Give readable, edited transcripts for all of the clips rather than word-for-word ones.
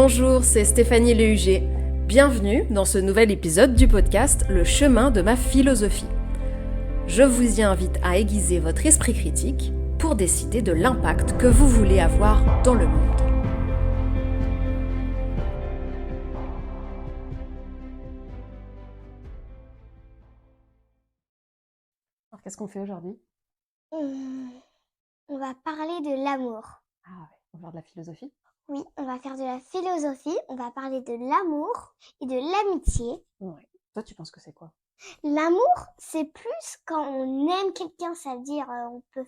Bonjour, c'est Stéphanie Lehuger. Bienvenue dans ce nouvel épisode du podcast Le chemin de ma philosophie. Je vous y invite à aiguiser votre esprit critique pour décider de l'impact que vous voulez avoir dans le monde. Alors, qu'est-ce qu'on fait aujourd'hui? On va parler de l'amour. Ah ouais, on va voir de la philosophie. Oui, on va faire de la philosophie, on va parler de l'amour et de l'amitié. Ouais. Toi, tu penses que c'est quoi? L'amour, c'est plus quand on aime quelqu'un, ça veut dire on peut...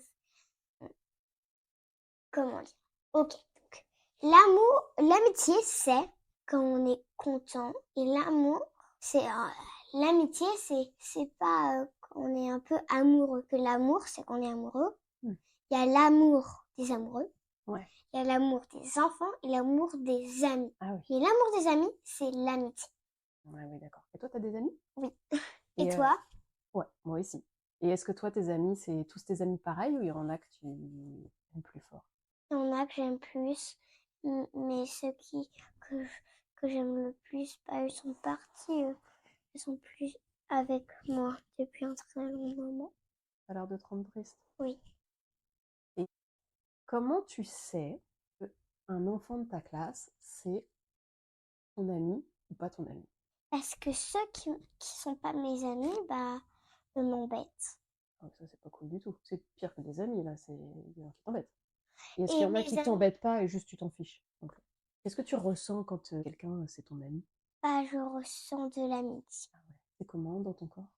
Comment dire? Ok, donc l'amour, l'amitié, c'est quand on est content. Et l'amour, c'est... l'amitié, c'est pas quand on est un peu amoureux. Que l'amour, c'est qu'on est amoureux. Il y a l'amour des amoureux. Ouais. Il y a l'amour des enfants et l'amour des amis. Ah oui. Et l'amour des amis, c'est l'amitié. Ouais, oui, d'accord. Et toi, t'as des amis? Oui. Et toi? Ouais, moi aussi. Et est-ce que toi, tes amis, c'est tous tes amis pareils ou il y en a que tu aimes plus fort? Il y en a que j'aime plus, mais ceux que j'aime le plus, ils sont partis. Ils sont plus avec moi depuis un très long moment. Ça a l'air de te rendre triste. Oui. Et comment tu sais qu'un enfant de ta classe, c'est ton ami ou pas ton ami? Parce que ceux qui sont pas mes amis, m'embêtent. Ah, ça, c'est pas cool du tout. C'est pire que des amis, là. C'est des gens qui t'embêtent. Et est-ce qu'il y Et en a mes qui amis, t'embêtent pas et juste tu t'en fiches? Donc, qu'est-ce que tu ressens quand quelqu'un, c'est ton ami? je ressens de l'amitié. Ah ouais. C'est comment dans ton corps?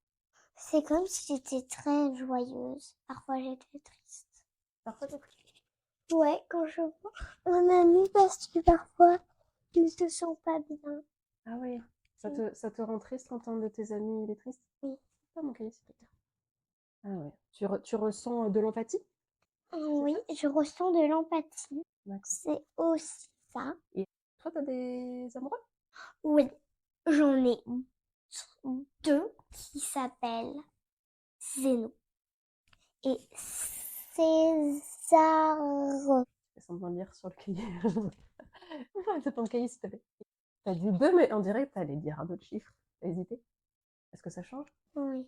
C'est comme si j'étais très joyeuse. Parfois, j'étais triste. Parfois, t'es triste. Ouais, quand je vois un ami, parce que parfois, il se sent pas bien. Ah oui. Ça te rend triste quand un de tes amis il est triste? Oui. Pas mon cahier, s'il te plaît. Ah ouais. Tu ressens de l'empathie? Oui, je ressens de l'empathie. D'accord. C'est aussi ça. Et toi, t'as des amoureux? Oui, j'en ai deux qui s'appellent Zéno et César. Fais semblant de lire sur le cahier. C'est ton cahier, s'il te plaît. T'as dit deux, mais on dirait que t'allais dire un autre chiffre. T'as hésité? Est-ce que ça change? Oui.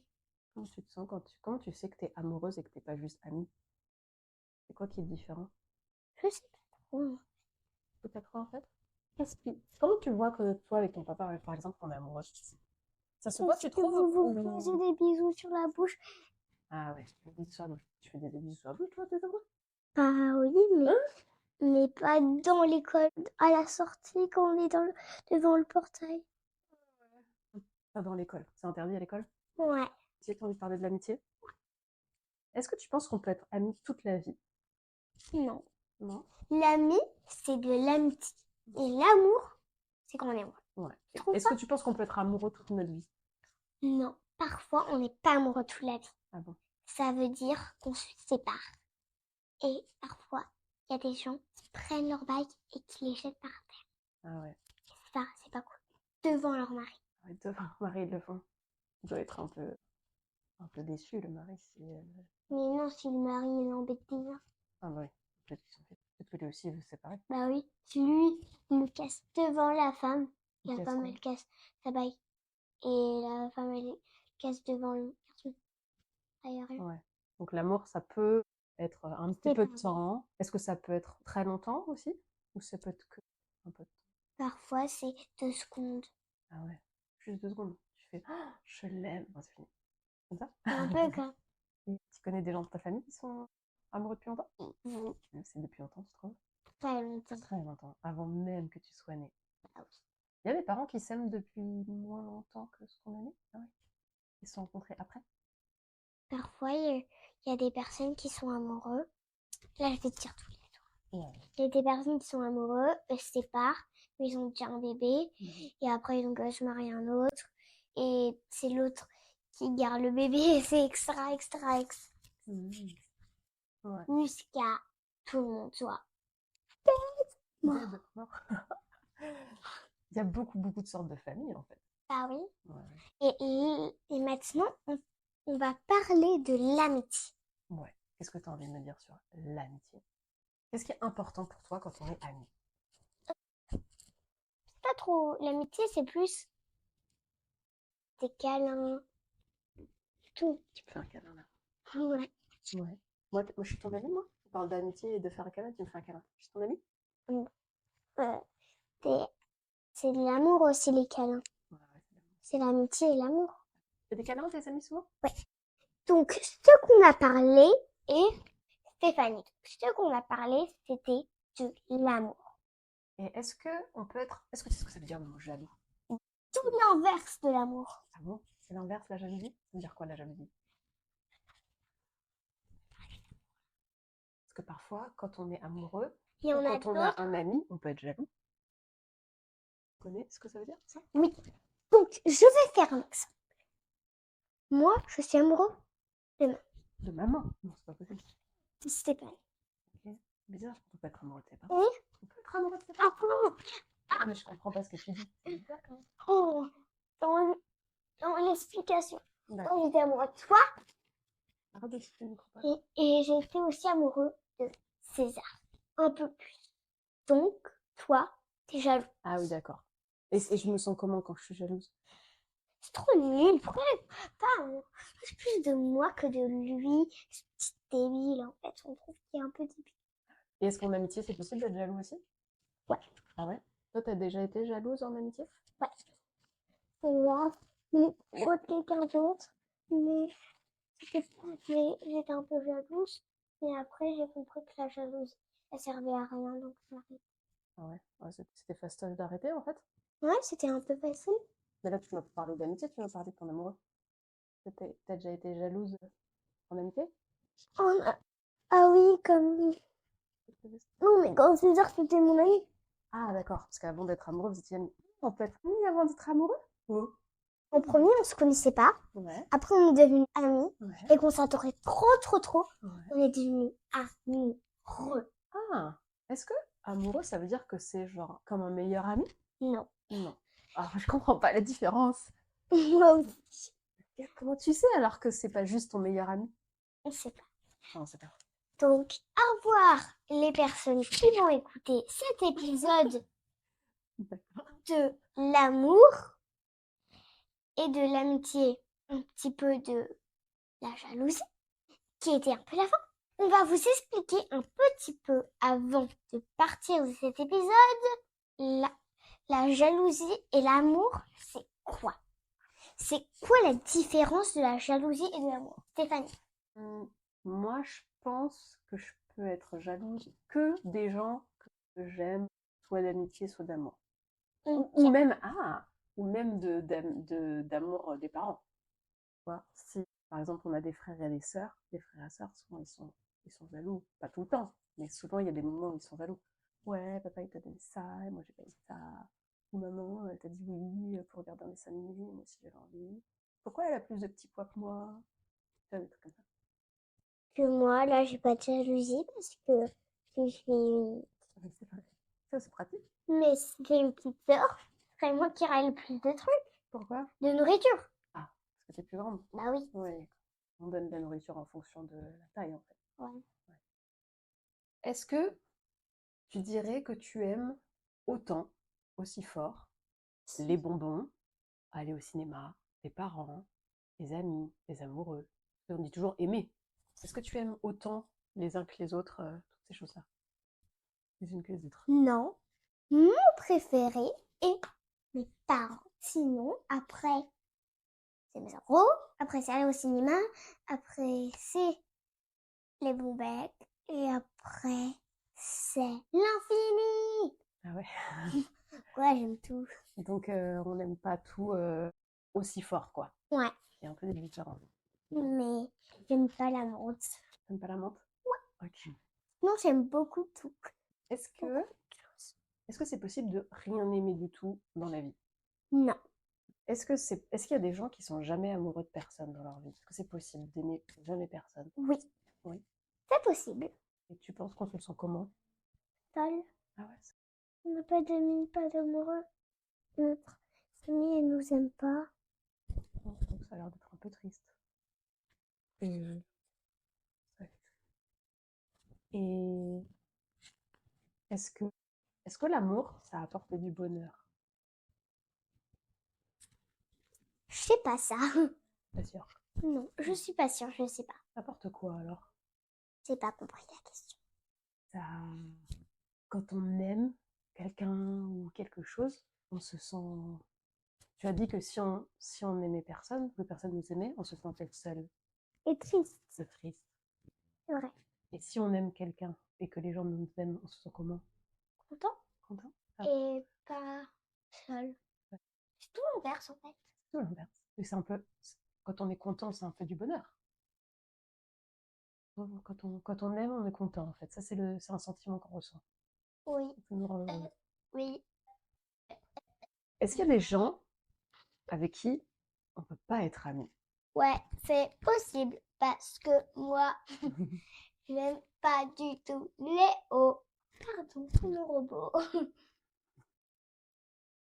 Comment tu te sens comment tu sais que t'es amoureuse et que t'es pas juste amie? C'est quoi qui est différent? Je sais pas trop. Peut-être quoi en fait? Comment tu vois que toi avec ton papa, par exemple, on est amoureux? Ça se voit, Parce tu que trouves? vous vous posez des bisous sur la bouche. Ah ouais, des bisous sur la bouche. Tu fais des bisous sur la bouche, toi, tes amoureux? Oui, Hein? mais pas dans l'école, à la sortie, quand on est devant le portail. Pas dans l'école. C'est interdit à l'école? Ouais. Tu as envie de parler de l'amitié? Est-ce que tu penses qu'on peut être amis toute la vie? Non. Non? L'ami, c'est de l'amitié. Et l'amour, c'est quand on est amoureux. Ouais. Tu trouves Est-ce pas? que tu penses qu'on peut être amoureux toute notre vie? Non. Parfois, on n'est pas amoureux toute la vie. Ah bon? Ça veut dire qu'on se sépare. Et parfois, il y a des gens qui prennent leur bague et qui les jettent par terre. Ah ouais. Ça, c'est pas cool. Devant leur mari. Ouais, devant le mari, ils le font. Il doit être un peu déçu, le mari, si... Mais non, si le mari il l'embête déjà. Ah bah oui, peut-être que lui aussi il veut se séparer. Bah oui, si lui, il le casse devant la femme, Il la casse femme, quoi? elle casse sa bague. Et la femme, elle casse devant le garçon. Ah, y a rien. Ouais. Donc l'amour, ça peut être un petit C'est peu pas de bon. temps. Est-ce que ça peut être très longtemps aussi? Ou ça peut être que un peu de temps? Parfois, c'est 2 secondes. Ah ouais, juste 2 secondes. Tu fais «Ah, je l'aime». Oh, c'est fini. Comme ça? Un peu comme... Et tu connais des gens de ta famille qui sont amoureux depuis longtemps? Oui, C'est depuis longtemps, tu trouves? très longtemps. Très longtemps, avant même que tu sois né. Ah oui. Il y a des parents qui s'aiment depuis moins longtemps que ce qu'on a né? Ah ouais. Ils se sont rencontrés après? Parfois, il y a des personnes qui sont amoureux. Là, je vais te dire tous les jours. Ouais. Il y a des personnes qui sont amoureux, eux se séparent, mais ils ont déjà un bébé. Et après, ils vont se marier un autre. Et c'est l'autre qui garde le bébé. Et c'est extra, extra, extra. Ouais. Jusqu'à tout le monde soit Dead, mort. mort. Il y a beaucoup, beaucoup de sortes de familles en fait. Ah oui. Ouais. Et maintenant, on va parler de l'amitié. Ouais. Qu'est-ce que tu as envie de me dire sur l'amitié? Qu'est-ce qui est important pour toi quand on est amis? trop. L'amitié, c'est plus des câlins, tout. Tu me fais un câlin là. Ouais. Ouais. Moi, je suis ton amie, moi. On parle d'amitié et de faire un câlin, tu me fais un câlin. Je suis ton amie? Mm. Euh, des- c'est de l'amour aussi, les câlins. Ouais, ouais, c'est l'amour. C'est l'amitié et l'amour. Tu fais des câlins à tes amis souvent? Ouais. Donc, ce qu'on a parlé, et Stéphanie, ce qu'on a parlé, c'était de l'amour. Et est-ce que on peut être. Est-ce que tu sais ce que ça veut dire le mot jaloux? Tout l'inverse de l'amour. Ah bon? C'est l'inverse, la jalousie? Ça veut dire quoi la jalousie? Parce que parfois, quand on est amoureux, Il y ou en a quand on a d'autres. un ami, on peut être jaloux. Tu connais ce que ça veut dire, ça? Oui. Donc, je vais faire un exemple. Moi, je suis amoureux De maman? Non, c'est pas possible. de Stéphanie. Ok. Bizarre, on peut pas être amoureux de ses parents. Oui. On peut être amoureux de ses parents. Ah, non. Ah, mais je comprends pas ce que tu dis. C'est bizarre quand même. Oh, dans l'explication. D'accord. Moi, j'étais amoureux de toi Arrête de citer le micro. et j'étais aussi amoureux de César. Un peu plus. Donc, toi, t'es jaloux. Ah oui, d'accord. Et je me sens comment quand je suis jalouse? C'est trop nul. Pourquoi pas plus de moi que de lui? Ce petit débile, en fait. On trouve qu'il est un peu débile. Et est-ce qu'en amitié, c'est possible d'être jaloux aussi? Ouais. Ah ouais? Toi, t'as déjà été jalouse en amitié? Ouais. Moi, mais quelqu'un d'autre. Mais j'étais un peu jalouse. Mais après, j'ai compris que la jalousie, elle servait à rien. Donc, j'ai arrêté. Ah ouais, ouais, c'était facile d'arrêter en fait. Ouais, c'était un peu facile. Mais là, tu m'as parlé d'amitié, tu m'as parlé de ton amoureux. T'as déjà été jalouse en amitié? Oh, ah oui, comme... Non, mais quand César, c'était mon ami. Ah d'accord, parce qu'avant d'être amoureux, vous étiez amis. On peut être amis avant d'être amoureux? Oh. En premier, on se connaissait pas. Ouais, Après, on est devenus amis. ouais, Et qu'on s'adorait trop. ouais. On est devenus amoureux. Ah, est-ce que amoureux, ça veut dire que c'est genre comme un meilleur ami? Non. Non. Ah, je comprends pas la différence. Moi aussi. Comment tu sais alors que c'est pas juste ton meilleur ami? On sait pas. Non, c'est pas. Donc, au revoir les personnes qui vont écouter cet épisode D'accord. de l'amour et de l'amitié, un petit peu de la jalousie, qui était un peu la fin. On va vous expliquer un petit peu avant de partir de cet épisode, la jalousie et l'amour, c'est quoi? C'est quoi la différence de la jalousie et de l'amour? Stéphanie. Moi, je pense que je peux être jalouse que des gens que j'aime, soit d'amitié, soit d'amour. Ou même, ou même d'amour des parents. Tu vois, si, par exemple, on a des frères et des sœurs, les frères et sœurs, souvent, ils sont jaloux. Pas tout le temps, mais souvent, il y a des moments où ils sont jaloux. Ouais, papa, il t'a donné ça, et moi, j'ai pas eu ça. Ou maman, elle t'a dit oui pour regarder un dessin animé, moi aussi, j'avais envie. Pourquoi elle a plus de petits poids que moi? Tu vois, des trucs comme ça. Que moi, là, j'ai pas de jalousie parce que C'est vrai. Ça, c'est pratique. mais j'ai une petite sœur, c'est moi qui râle le plus de trucs, Pourquoi? de nourriture. Ah, parce que t'es plus grande. Bah oui. Oui, on donne de la nourriture en fonction de la taille, en fait. Ouais. Ouais. Est-ce que tu dirais que tu aimes autant, aussi fort, les bonbons, aller au cinéma, tes parents, tes amis, tes amoureux? On dit toujours aimer. Est-ce que tu aimes autant les uns que les autres, toutes ces choses-là? Les unes que les autres? Non. Mon préféré est mes parents. Sinon, après, c'est mes amoureux. Après, c'est aller au cinéma. Après, c'est les bonbecs. Et après, c'est l'infini. Ah ouais. Ouais, j'aime tout. Donc, on n'aime pas tout aussi fort, quoi. Ouais. Il y a un peu des différences. Mais j'aime pas la menthe. T'aimes pas la menthe? Ok. Non, j'aime beaucoup tout. Est-ce que est-ce que c'est possible de rien aimer du tout dans la vie? Non. Est-ce qu'il y a des gens qui sont jamais amoureux de personne dans leur vie? Est-ce que c'est possible d'aimer jamais personne? Oui. Oui. C'est possible. Et tu penses qu'on se sent comment? Seul. Ah ouais, On n'a pas d'amis, pas d'amoureux. Notre famille, elle nous aime pas. donc ça a l'air d'être un peu triste. Et, ouais. Et est-ce que est-ce que l'amour, ça apporte du bonheur? sais pas ça. Pas sûr. Non, je suis pas sûre, je sais pas. N'importe quoi alors. J'ai pas compris la question. Ça... Quand on aime quelqu'un ou quelque chose, on se sent... Tu as dit que si on n'aimait personne, que personne nous aimait, on se sentait seul. Et triste, C'est triste. c'est vrai. Et si on aime quelqu'un et que les gens nous aiment, on se sent comment? Content Content? Ah. et pas seul. Ouais. C'est tout l'inverse en fait. C'est tout l'inverse. Et c'est un peu... Quand on est content, c'est un peu du bonheur. Quand on aime, on est content en fait. Ça, c'est un sentiment qu'on ressent. Oui. Ça nous rend heureux. Oui. Est-ce qu'il y a des gens avec qui on ne peut pas être amis? Ouais, c'est possible parce que moi, je n'aime pas du tout Léo. Pardon pour le robot.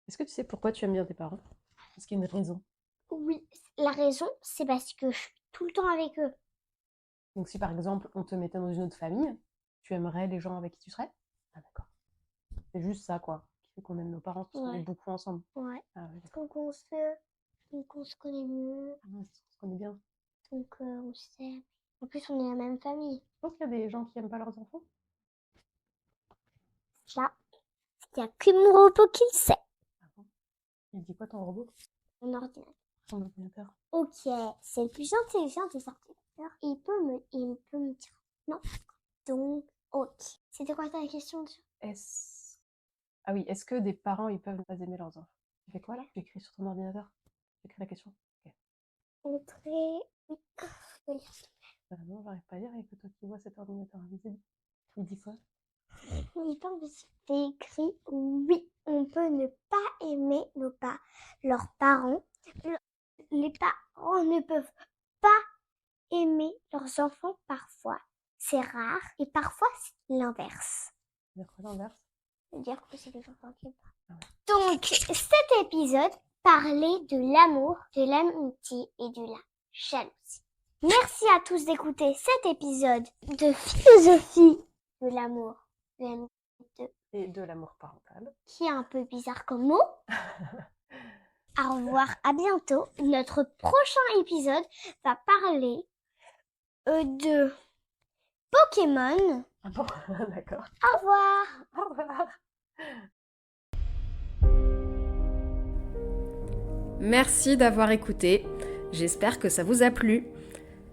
Est-ce que tu sais pourquoi tu aimes bien tes parents? Est-ce qu'il y a une raison? Oui, la raison, c'est parce que je suis tout le temps avec eux. Donc si par exemple on te mettait dans une autre famille, tu aimerais les gens avec qui tu serais? Ah d'accord. C'est juste ça quoi, qui fait qu'on aime nos parents, parce qu'on est beaucoup ensemble. Ouais. Ah ouais, d'accord. Donc on se connaît mieux. Ah, on se connaît bien. Donc on s'aime. En plus, on est la même famille. Je pense qu'il y a des gens qui aiment pas leurs enfants. Là, il n'y a que mon robot qui le sait. Ah bon? Il dit quoi ton robot? Mon ordinateur. Ton ordinateur. Ok, c'est le plus intelligent des ordinateurs. Il peut me dire non. Donc, ok. C'était quoi ta question déjà? Ah oui, est-ce que des parents ils peuvent ne pas aimer leurs enfants? Tu fais quoi là? Tu écris sur ton ordinateur? Tu écris la question? Ok. Entrer. Oui. Bah non, j'arrive pas à lire avec toi qui vois cet ordinateur invisible. Il dit quoi? Il parle de c'est écrit oui, on peut ne pas aimer leurs parents. Les parents ne peuvent pas aimer leurs enfants parfois. C'est rare et parfois c'est l'inverse. C'est quoi l'inverse? C'est-à-dire que c'est les enfants qui aiment pas. Ah ouais. Donc cet épisode parlait de l'amour, de l'amitié et de la jalousie. Merci à tous d'écouter cet épisode de philosophie de l'amour, de l'amitié Et de l'amour parental. qui est un peu bizarre comme mot. Au revoir, à bientôt. Notre prochain épisode va parler de Pokémon. Ah bon? D'accord. Au revoir. Au revoir. Merci d'avoir écouté. J'espère que ça vous a plu.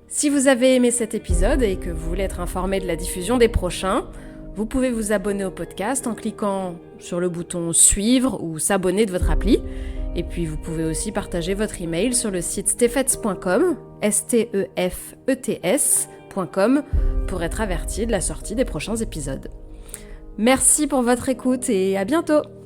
Si vous avez aimé cet épisode et que vous voulez être informé de la diffusion des prochains, vous pouvez vous abonner au podcast en cliquant sur le bouton suivre ou s'abonner de votre appli. Et puis vous pouvez aussi partager votre email sur le site stefets.com, stefets.com, pour être averti de la sortie des prochains épisodes. Merci pour votre écoute et à bientôt!